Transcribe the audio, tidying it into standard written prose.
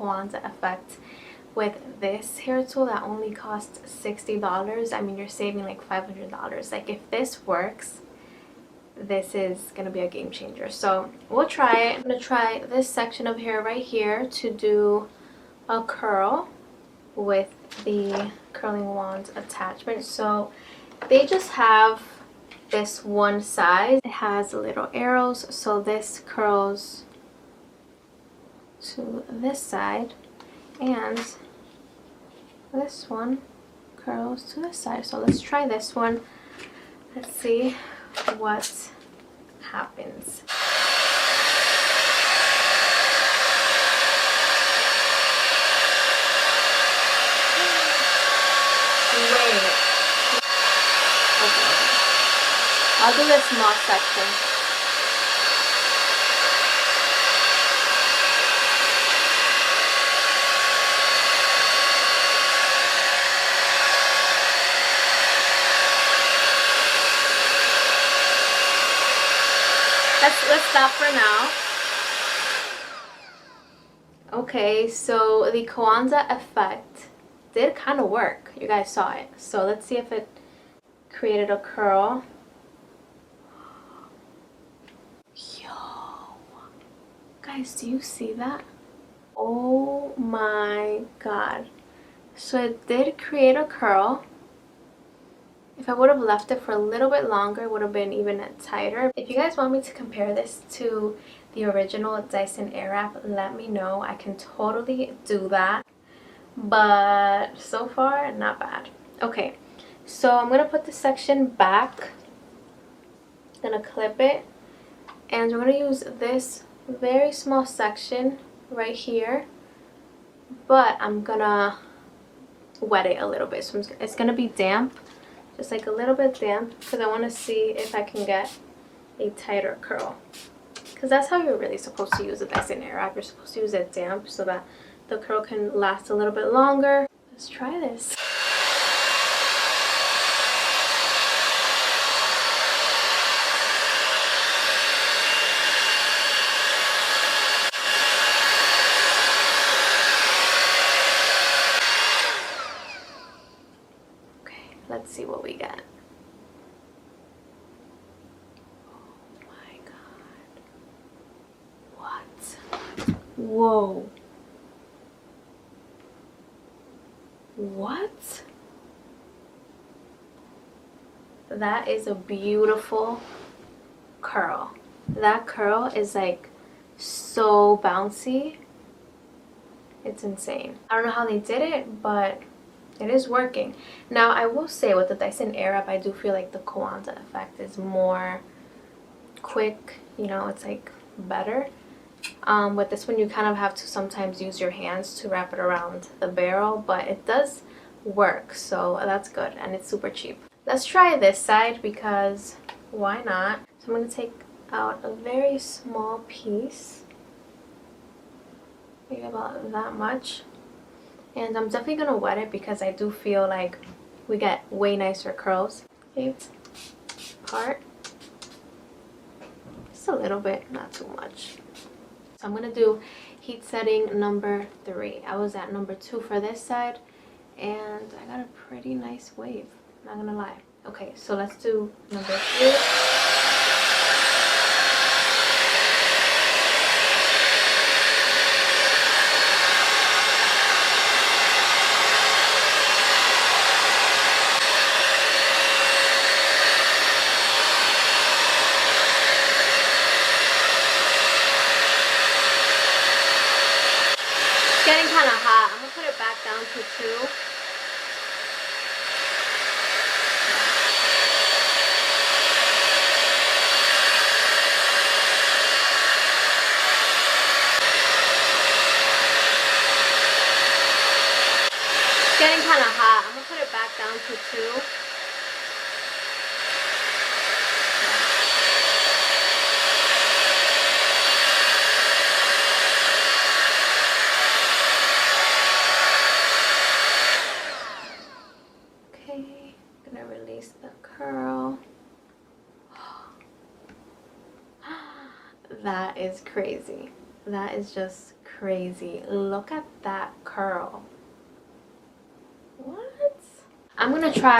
Kwanzaa effect with this hair tool that only costs $60. I mean, you're saving like $500. Like, if this works, this is gonna be a game changer. So we'll try it. I'm gonna try this section of hair right here to do a curl with the curling wand attachment. So they just have this one size. It has little arrows, so this curls to this side and this one curls to this side. So let's try this one. Let's see what happens. Wait. Okay. I'll do the small section. Let's stop for now. Okay, so the Kwanzaa effect did kind of work. You guys saw it. So let's see if it created a curl. Yo, guys, do you see that? Oh my god. So it did create a curl. If I would have left it for a little bit longer, it would have been even tighter. If you guys want me to compare this to the original Dyson Airwrap, let me know. I can totally do that. But so far, not bad. Okay, so I'm going to put this section back. I'm going to clip it. And we're going to use this very small section right here. But I'm going to wet it a little bit. So it's going to be damp. Just like a little bit damp, because I want to see if I can get a tighter curl, because that's how you're really supposed to use a Dyson Airwrap. You're supposed to use it damp so that the curl can last a little bit longer. Let's try this. Let's see what we get. Oh my god. What? Whoa. What? That is a beautiful curl. That curl is like so bouncy. It's insane. I don't know how they did it, but it is working. Now, I will say with the Dyson Airwrap, I do feel like the Kwanzaa effect is more quick. You know, it's like better. With this one, you kind of have to sometimes use your hands to wrap it around the barrel, but it does work, so that's good, and it's super cheap. Let's try this side, because why not? So I'm going to take out a very small piece, maybe about that much. And I'm definitely going to wet it, because I do feel like we get way nicer curls. Okay, part. Just a little bit, not too much. So I'm going to do heat setting number 3. I was at number 2 for this side, and I got a pretty nice wave, not going to lie. Okay, so let's do number 3. Getting kind of hot. I'm gonna put it back down to 2. Getting kind of hot. I'm gonna put it back down to 2. That is crazy. That is just crazy. Look at that curl. What? I'm gonna try